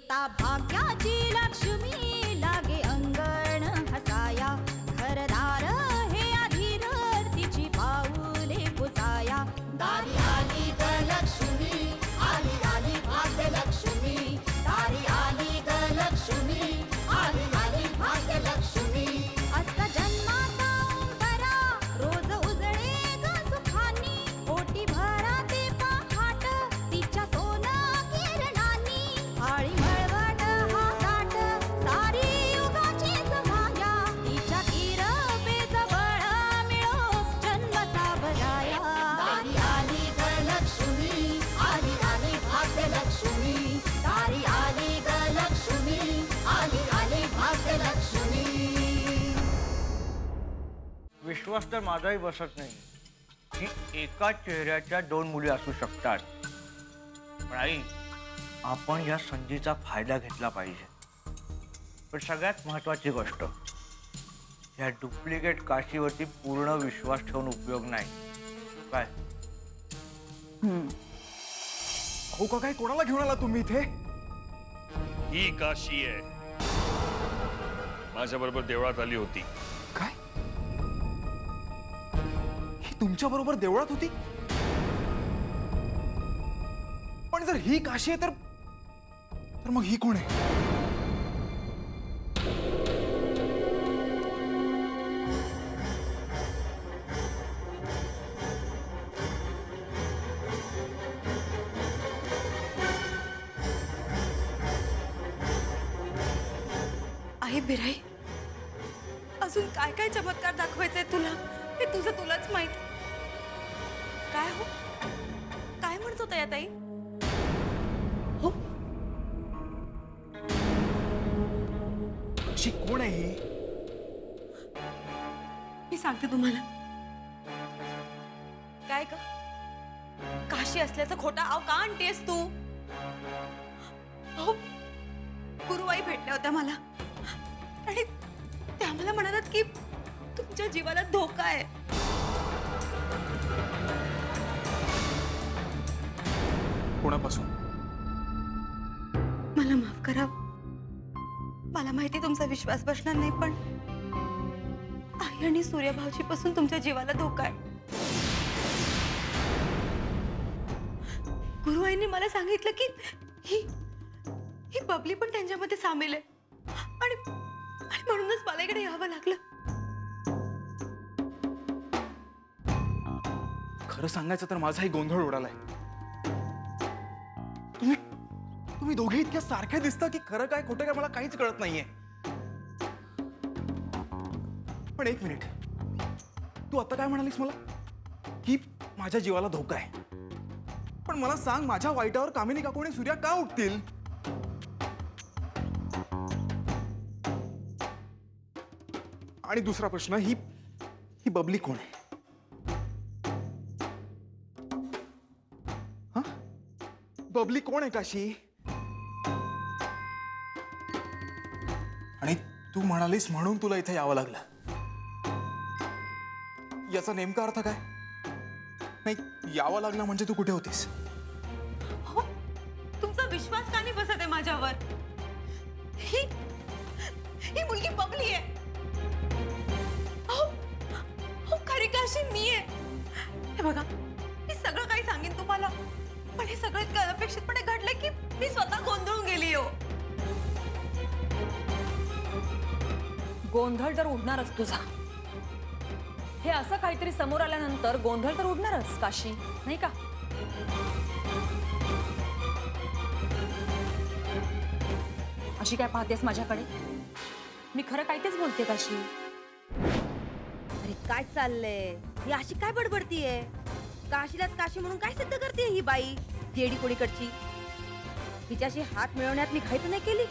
सीता भाग्याची लक्ष्मी लागे अंगण हसाया घरदार हे अधीर तिची पाऊले पुजाया दारी आली ग लक्ष्मी आली आली भाग्यलक्ष्मी दारी आली ग लक्ष्मी आली आली भाग्यलक्ष्मी असा जन्माचा उंबरा रोज उजळे ग सुखानी ओटी भरा ते पहाट तिच्या सोना किरणांनी आळी मळवट हा ताट सारी युगाची माया तिच्या किरपेच बळ मिळो जन्म सावराया दारी आली ग लक्ष्मी आली आली भाग्यलक्ष्मी दारी आली ग लक्ष्मी आली आली भाग्यलक्ष्मी. विश्वास तर माझाही बसत नाही की एका चेहऱ्याच्या दोन मुली असू शकतात. पण आई, आपण या संधीचा फायदा घेतला पाहिजे. पण सगळ्यात महत्त्वाची गोष्ट, या डुप्लिकेट काशीवरती पूर्ण विश्वास ठेवून उपयोग नाही. काय हो का? काय कोणाला घेऊन आला तुम्ही इथे? ही काशी आहे, माझ्या बरोबर देवळात आली होती. काय? ही तुमच्या बरोबर देवळात होती? पण जर ही काशी आहे तर मग ही कोण आहे? आई बिराई, अजून काय काय चमत्कार दाखवायचे तुला हे तुझं तुलाच माहित. काय हो, काय म्हणत होता या ताई? हो, अशी कोण आहे ही? मी सांगते तुम्हाला. काय ग, काशी असल्याचं खोटा आव का आणतेस तू? हो, गुरुबाई भेटल्या होत्या मला आणि त्या मला म्हणालात की तुमच्या जीवाला धोका आहे. कोणापासून? मला माफ करा, मला माहिती तुमचा विश्वास बसणार नाही, पण आई आणि सूर्यभाऊजी पासून तुमच्या जीवाला धोका आहे. गुरुआईंनी मला सांगितलं की ही बबली पण त्यांच्यामध्ये सामील आहे आणि म्हणूनच मला इकडे यावं लागलं. खरं सांगायचं तर माझाही गोंधळ उडालाय. तुम्ही दोघे इतक्या सारख्या दिसता की खरं काय खोटं काय मला काहीच कळत नाहीये. पण एक मिनिट, तू आता काय म्हणालीस मला? की माझ्या जीवाला धोका आहे. पण मला सांग, माझ्या वाईटावर कामिनी काकू आणि सूर्या का उठतील? आणि दुसरा प्रश्न, ही बबली कोण आहे? हा, बबली कोण आहे काशी? आणि तू म्हणालीस म्हणून तुला इथे यावं लागलं. याचा नेमका अर्थ काय? नाही, यावं लागलं म्हणजे तू कुठे होतीस? हो, तुमचा विश्वास का नाही बसत आहे माझ्यावर? ही मुलगी बबली आहे. हो, खरी काशी मी आहे. हे बघा, मी सगळं काही सांगेन तुम्हाला, पण हे सगळं इतकं अनपेक्षितपणे घडलं की मी स्वतः गोंधळून गेली. हो, गोंधळ तर उडणारच तुझा. हे असं काहीतरी समोर आल्यानंतर गोंधळ तर उडणारच काशी, नाही का? अशी काय पाहतेस माझ्याकडे? मी खरं काय तेच बोलते काशी. अरे काय चाललंय? ही अशी काय बडबडतीये? काशीलाच काशी म्हणून काय सिद्ध करते ही बाई येडी कोणीकडची? तिच्याशी हात मिळवण्यात मी घाईत नाही केली.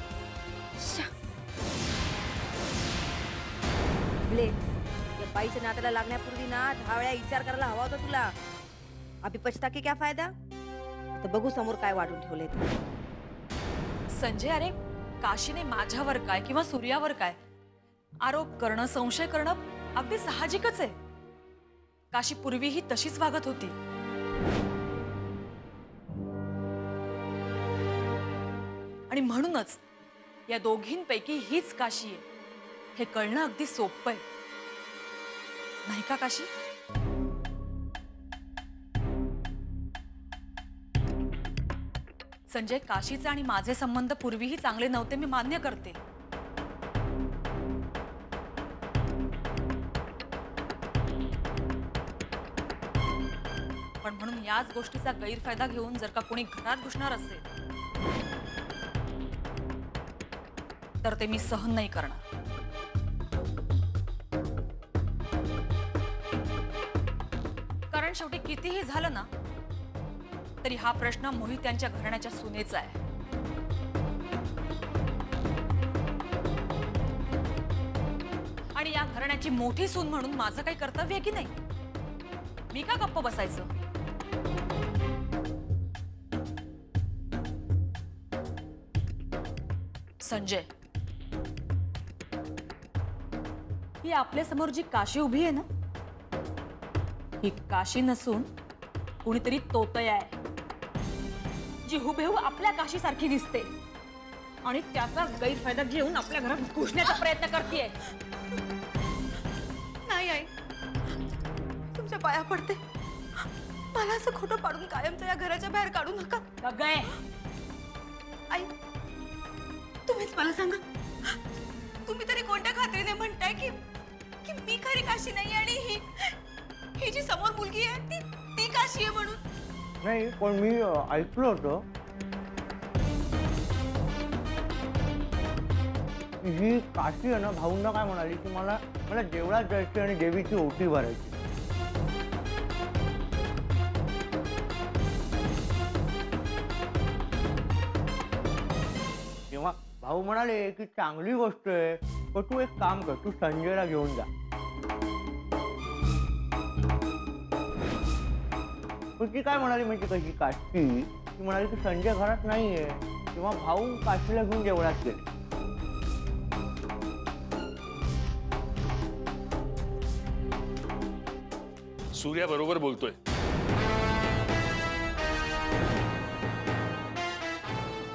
या बाईच्या नात्याला लागण्यापूर्वी ना 10 वेळा विचार करायला हवा होता तुला. अभी पछता के क्या फायदा? तर बघू समोर काय वाढून ठेवलंय ते. संजय, अरे काशीने माझ्यावर काय किंवा सूर्यावर काय आरोप करणं, संशय करणं अगदी साहजिकच आहे. काशी पूर्वीही तशीच वागत होती. आणि आणि म्हणूनच या दोघींपैकी हीच काशी आहे हे कळणं अगदी सोपं आहे, नाही का काशी? संजय, काशीचे आणि माझे संबंध पूर्वीही चांगले नव्हते, मी मान्य करते. पण म्हणून याच गोष्टीचा गैरफायदा घेऊन जर का कोणी घरात घुसणार असेल तर ते मी सहन नाही करणार. कारण शेवटी कितीही झालं ना तरी हा प्रश्न मोहित यांच्या घराण्याच्या सुनेचा आहे. आणि या घराण्याची मोठी सून म्हणून माझं काही कर्तव्य आहे की नाही? मी का गप्प बसायचं? संजय, ही आपल्या समोर जी काशी उभी आहे ना, ही काशी नसून कुणीतरी तोतया आहे, जी हुबेहूब आपल्या काशी सारखी दिसते आणि त्याचा गैरफायदा घेऊन आपल्या घरात घुसण्याचा प्रयत्न करतेय. नाही आई, तुमच्या पाया पडते, मला असं खोटं पाडून कायमचं या घराच्या बाहेर काढू नका. गगय, आई, तुम्हीच मला सांगा, तुम्ही तरी कोणत्या खात्रीने म्हणताय की की मी खरी काशी नाही आणि ही जी समोर मुलगी आहे ती काशी आहे म्हणून? नाही, पण मी ऐकलं होतं ही काशी आहे ना, भाऊंना काय म्हणाली की मला मला देवळात जायची आणि देवीची ओटी भरायची. तेव्हा भाऊ म्हणाले की चांगली गोष्ट आहे, पण तू एक काम कर, तू संजयला घेऊन जा. पण ती काय म्हणाली माहिती कशी काशी, ती म्हणाली की संजय घरात नाहीये, तेव्हा भाऊ काशीला घेऊन देवळात गेले. सूर्या बरोबर बोलतोय.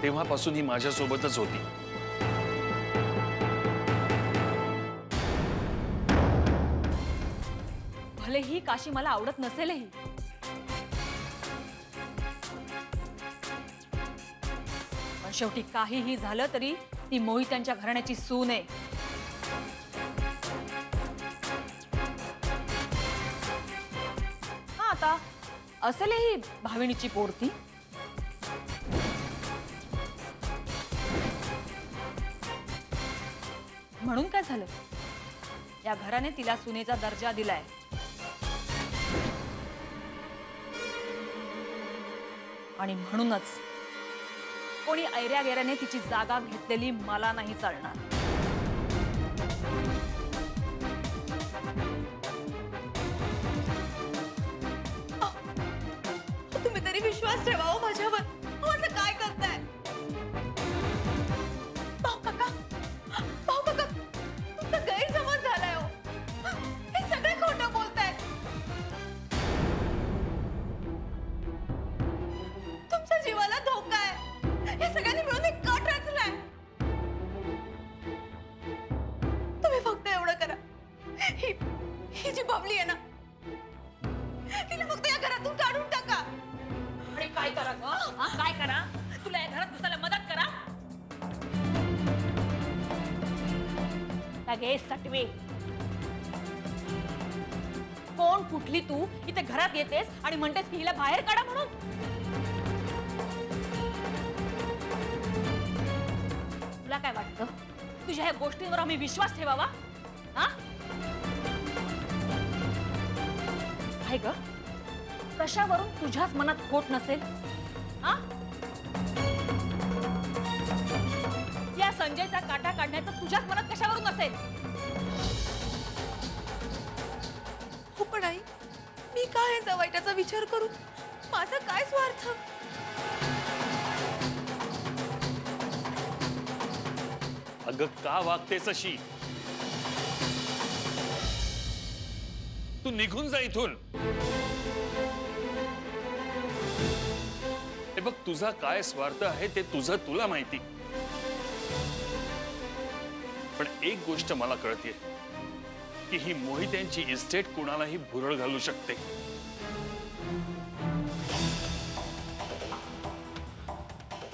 तेव्हापासून ही माझ्यासोबतच होती. भले ही काशी मला आवडत नसेलही, पण शेवटी काहीही झालं तरी ती मोहित यांच्या घराण्याची सून आहे. हा, आता असेलही भाविणीची पोरती, म्हणून काय झालं, या घराने तिला सुनेचा दर्जा दिलाय. आणि म्हणूनच कोणी ऐऱ्या गेऱ्याने तिची जागा घेतलेली मला नाही चालणार. तुम्ही तरी विश्वास ठेवा हो माझ्यावर. हो, असं काय करताय? भाऊ काका, तुमचा गैरसमज झालाय हो. हे सगळे खोटं बोलतायत. तुमच्या जीवाला धोका आहे. या सगळ्यांनी मिळून एक कट रचलाय. तुम्ही फक्त एवढं करा, ही जी बबली आहे ना, तिला फक्त या घरातून काढून टाका. आणि काय करा ग? काय करा? तुला या घरात घुसायला मदत करा? अगे सटवे, कोण कुठली तू इथे घरात येतेस आणि म्हणतेस की हिला बाहेर काढा म्हणून? तुला काय वाटतं, तुझ्या ह्या गोष्टींवर आम्ही विश्वास ठेवावा? हा, आहे ग? कशावरून तुझ्याच मनात खोट नसेल? हा, या संजयचा काटा काढण्याचं तुझ्याच मनात कशावरून नसेल? हो, पण आई, मी काय यांचा वाईटाचा विचार करू? माझा काय स्वार्थ? अगं, का वागतेस अशी? तू निघून जा इथून. हे बघ, तुझा काय स्वार्थ आहे ते तुझं तुला माहिती. पण एक गोष्ट मला कळते की ही मोहित्यांची इस्टेट कुणालाही भुरळ घालू शकते.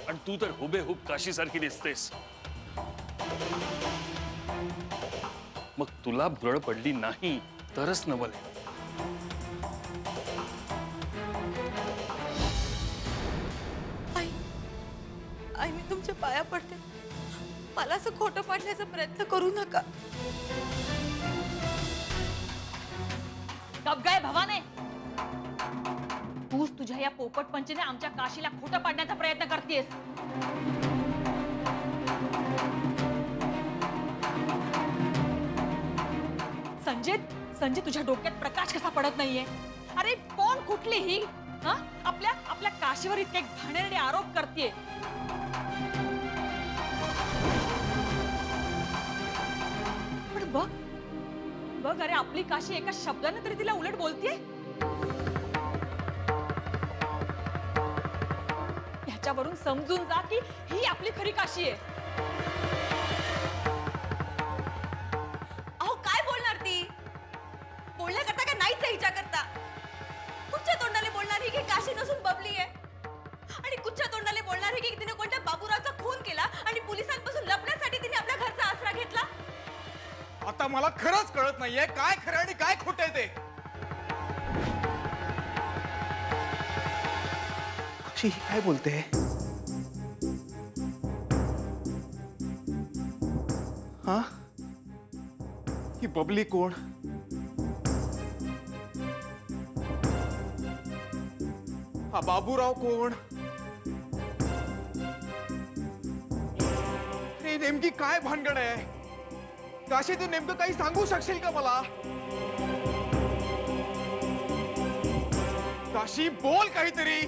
आणि तू तर हुबेहूब काशीसारखी दिसतेस. मग तुला भुरळ पडली नाही तरच नवल आहे. आई मी तुमच्या पाया पडते, मला असं खोटं पाडण्याचा प्रयत्न करू नका. गप गाय भवाने, तूच तुझ्या या पोपट पंचीने आमच्या काशीला खोटं पाडण्याचा प्रयत्न करतेस. संजय तुझ्या डोक्यात प्रकाश कसा पडत नाहीये? अरे कोण कुठली ही आपल्या काशीवर इतके घाणेरडे आरोप करते. पण बघ अरे आपली काशी एका शब्दाने तरी तिला उलट बोलतीये. ह्याच्यावरून समजून जा की ही आपली खरी काशी आहे. अहो काय बोलणार ती? बोलण्याकरता का नाहीच आहे हिच्या करता? कुठच्या तोंडाने बोलणार ही की काशी नसून बबली आहे? आणि कुठच्या तोंडाने बोलणार ही की तिने कोणत्या बाबूरावचा खून केला आणि पोलिसांपासून लपण्यासाठी तिने आपल्या घरचा आसरा घेतला? आता मला खरंच कळत नाहीये काय खरं आणि काय खोटं आहे ते. अक्षी ही काय बोलते? हा, ही बबली कोण? हा बाबूराव कोण? हे नेमकी काय भानगड आहे? काशी तू नेमकं काही सांगू शकशील का मला? काशी बोल काहीतरी.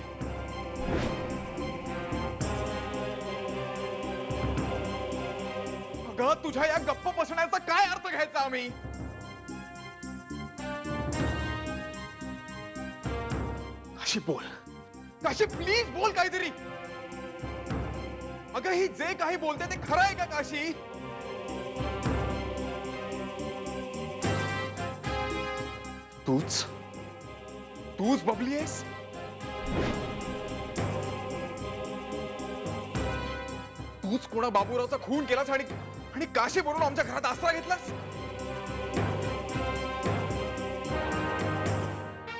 अगं तुझ्या या गप्प बसण्याचा काय अर्थ घ्यायचा आम्ही? काशी बोल, काशी प्लीज बोल काहीतरी. अगं ही जे काही बोलते ते खरं आहे का काशी? तूच बबली आहेस? तूच कोणा बाबूरावचा खून केलास आणि काशी म्हणून आमच्या घरात आसरा घेतलास?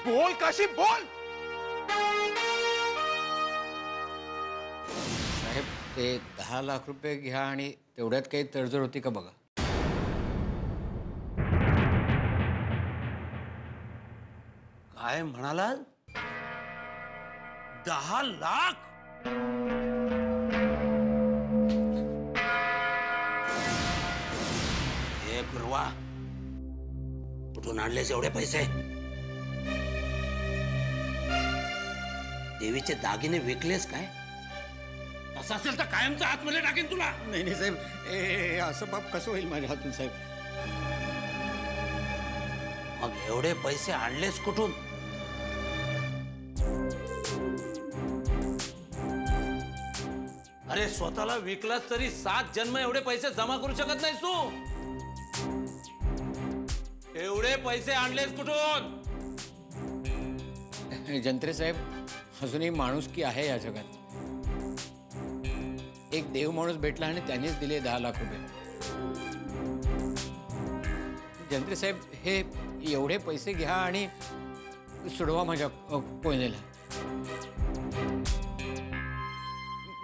बोल काशी बोल. साहेब ते 10 लाख रुपये घ्या आणि तेवढ्यात काही तडजोड होती का बघा. काय म्हणाला? 10 लाख? हे गुरुवा, कुठून आणलेस एवढे पैसे? देवीचे दागिने विकलेस काय? असं असेल तर कायमचा आतमध्ये टाकेन तुला. नाही साहेब, असं बाप कसं होईल माझ्या हातून साहेब? मग एवढे पैसे आणलेस कुठून? अरे स्वतःला विकलास तरी 7 जन्म एवढे पैसे जमा करू शकत नाहीस तू. एवढे पैसे आणलेस कुठून? जंत्रे साहेब, अजूनही माणुसकी आहे या जगात. एक देव माणूस भेटला आणि त्यानेच दिले 10 लाख रुपये. जंत्रे साहेब, हे एवढे पैसे घ्या आणि सोडवा माझ्या कोयनेला.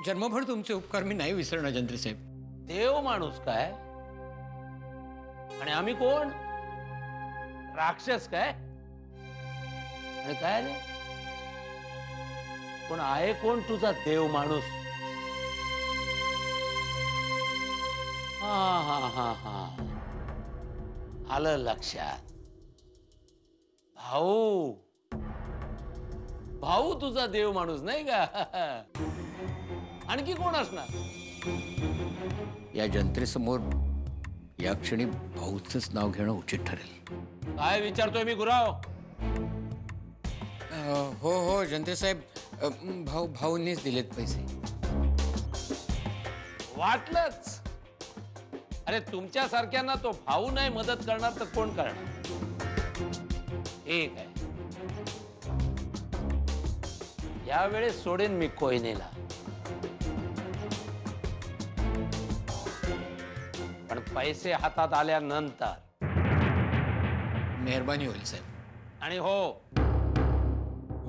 जन्मभर तुमचे उपकार मी नाही विसरणार जंत्रे साहेब. देव माणूस काय आणि आम्ही कोण? राक्षस काय? आणि काय रे, पण आहे कोण तुझा देव माणूस? हा हा हा हा, आलं लक्षात. भाऊ, भाऊ तुझा देव माणूस नाही का? आणखी कोण असणार? या जंत्रेसमोर या क्षणी भाऊचंच नाव घेणं उचित ठरेल. काय विचारतोय मी गुराव? हो जंत्रे साहेब, भाऊंनीच दिलेत पैसे. वाटलंच. अरे तुमच्यासारख्यांना तो भाऊ नाही मदत करणार तर कोण करणार? ठीक आहे, यावेळेस सोडेन मी कोयनेला, पण पैसे हातात आल्यानंतर. मेहरबानी होईल साहेब. आणि हो,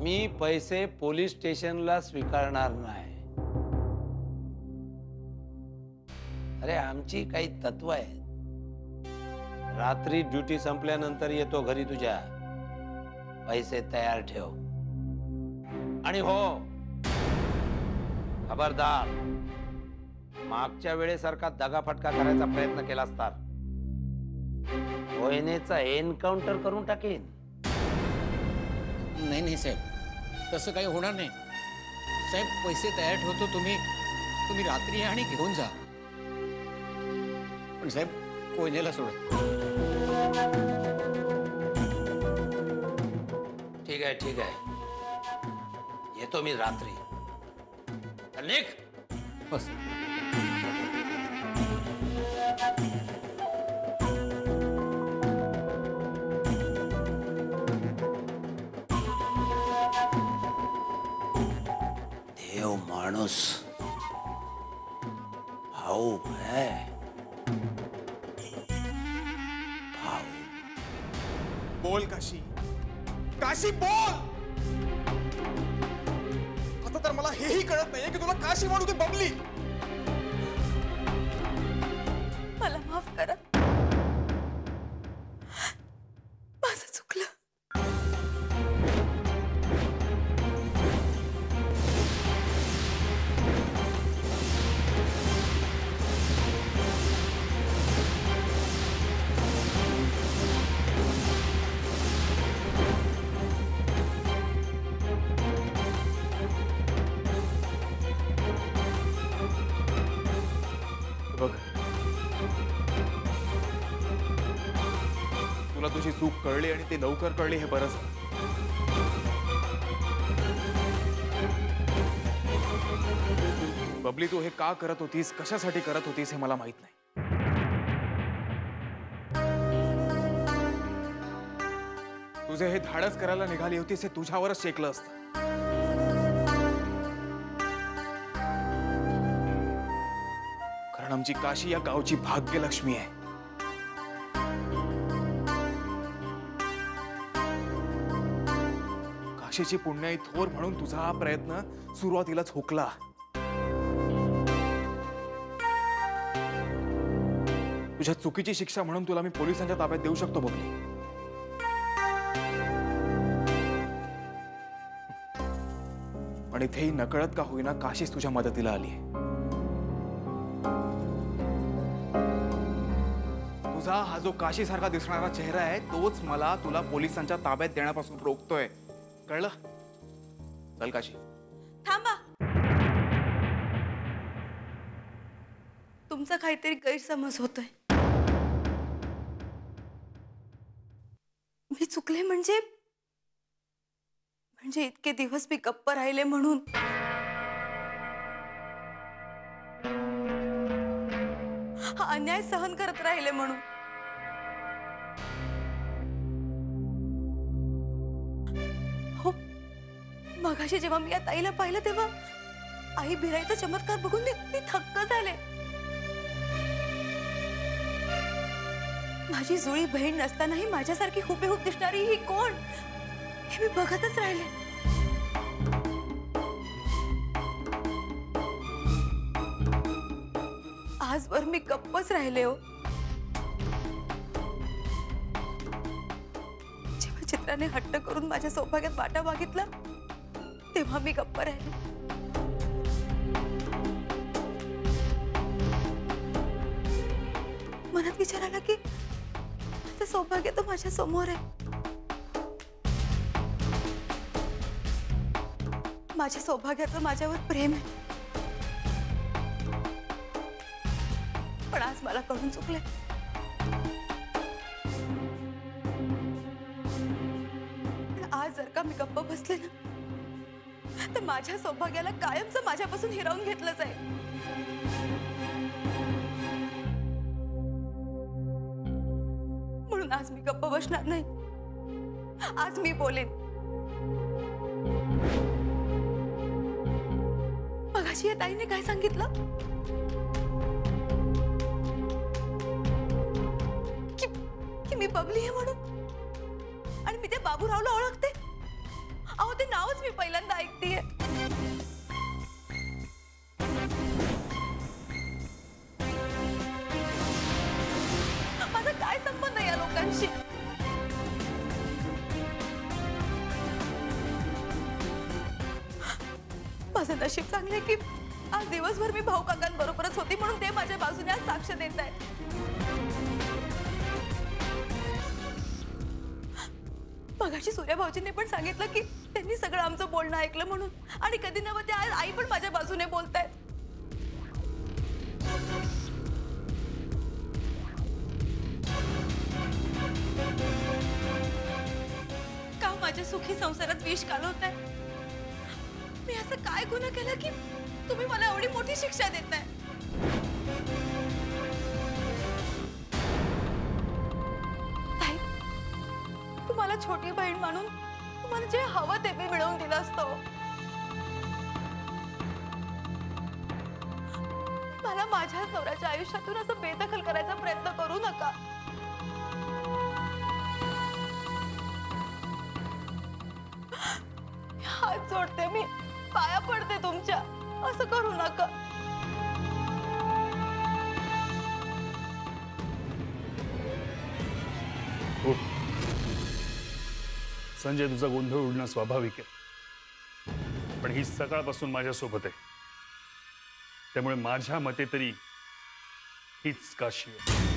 मी पैसे पोलीस स्टेशनला स्वीकारणार नाही. अरे आमची काही तत्व आहेत. रात्री ड्युटी संपल्यानंतर येतो घरी तुझ्या, पैसे तयार ठेव. आणि हो, खबरदार, मागच्या वेळेसारखा दगाफटका करायचा प्रयत्न केलास तर कोयनेचा एन्काउंटर करून टाकेन. नाही नाही साहेब, तसं काही होणार नाही साहेब. पैसे तयार ठेवतो, तुम्ही रात्री या आणि घेऊन जा. पण साहेब कोयनेला सोडा. ठीक आहे, ठीक आहे, येतो मी रात्री. चल निघ. बस. देव माणूस भाऊ है. बोल काशी, काशी बोल. आता तर मला हेही कळत नाहीये की तुला काशी म्हणू की बबली. मला माफ करा, माझं चुकलं. बघ, तुला तुझी चूक कळली आणि ते लवकर कळली हे बरं झालं. बबली, तू हे का करत होतीस, कशासाठी करत होतीस हे मला माहित नाही. तुझे हे धाडस करायला निघाली होतीस हे तुझ्यावरच शेकलं असतं. कारण आमची काशी या गावची भाग्यलक्ष्मी आहे. काशीची पुण्याई थोर म्हणून तुझा हा प्रयत्न सुरुवातीलाच हुकला. तुझ्या चुकीची शिक्षा म्हणून तुला मी पोलिसांच्या ताब्यात देऊ शकतो बबली. पण इथेही नकळत का होईना काशीच तुझ्या मदतीला आली आहे. तुझा हा जो काशी सारखा दिसणारा चेहरा आहे तोच मला तुला पोलिसांच्या ताब्यात देण्यापासून रोखतोय. कळलं? चल काशी. थांबा, तुमचा काहीतरी गैरसमज होतोय. मी चुकले म्हणजे इतके दिवस मी गप्प राहिले म्हणून. हा अन्याय सहन करत राहिले म्हणून. हो, मगाशी जेव्हा मी या ताईला पाहिलं तेव्हा आई बिराईचा चमत्कार बघून मी थक्क झाले. माझी जुळी बहीण नसतानाही माझ्यासारखी हुबेहूब दिसणारी ही कोण हे मी बघतच राहिले. आजवर मी गप्पच राहिले हो. जेव्हा चित्राने हट्ट करून माझ्या सौभाग्यात वाटा मागितला तेव्हा मी गप्प राहिले. मनात विचार आला की माझं सौभाग्य तर माझ्या समोर आहे. माझ्या सौभाग्याचं माझ्यावर प्रेम आहे. पण आज मला कळून चुकले. पण आज जर का मी गप्प बसले ना तर माझ्या सौभाग्याला कायमचं माझ्यापासून हिरावून घेतलं जाईल. बसणार नाही. आज मी बोलेन. मगाशी या ताईने काय सांगितलं की मी बबली आहे म्हणून, आणि मी ते बाबूरावला ओळखते. अहो ते नावच मी पहिल्यांदा ऐकतेय. माझा काय संबंध या लोकांशी? माझं नशीब चांगलंय की आज दिवसभर मी भाऊ काकांबरोबरच होती, म्हणून ते माझ्या बाजूने आज साक्ष देत आहेत. मगाशी सूर्या भाऊजींनी पण सांगितलं की त्यांनी सगळं आमचं बोलणं ऐकलं म्हणून, आणि कधी नव्हतं ते आज आई पण माझ्या बाजूने बोलतायत. का माझ्या सुखी संसारात विष घालवताय? मी असं काय गुन्हा केला की तुम्ही मला एवढी मोठी शिक्षा देताय? ताई, तुम्हाला छोटी बहीण म्हणून तुम्हाला जे हवं ते मी मिळवून दिलं असतं. मला माझ्या नवऱ्याच्या आयुष्यातून असं बेदखल करायचा प्रयत्न करू नका. हात जोडते, मी पाया पडते तुमच्या. असं करू नका. संजय, तुझा गोंधळ उडणं स्वाभाविक आहे, पण ही सकाळपासून माझ्यासोबत आहे, त्यामुळे माझ्या मते तरी हीच काशी आहे.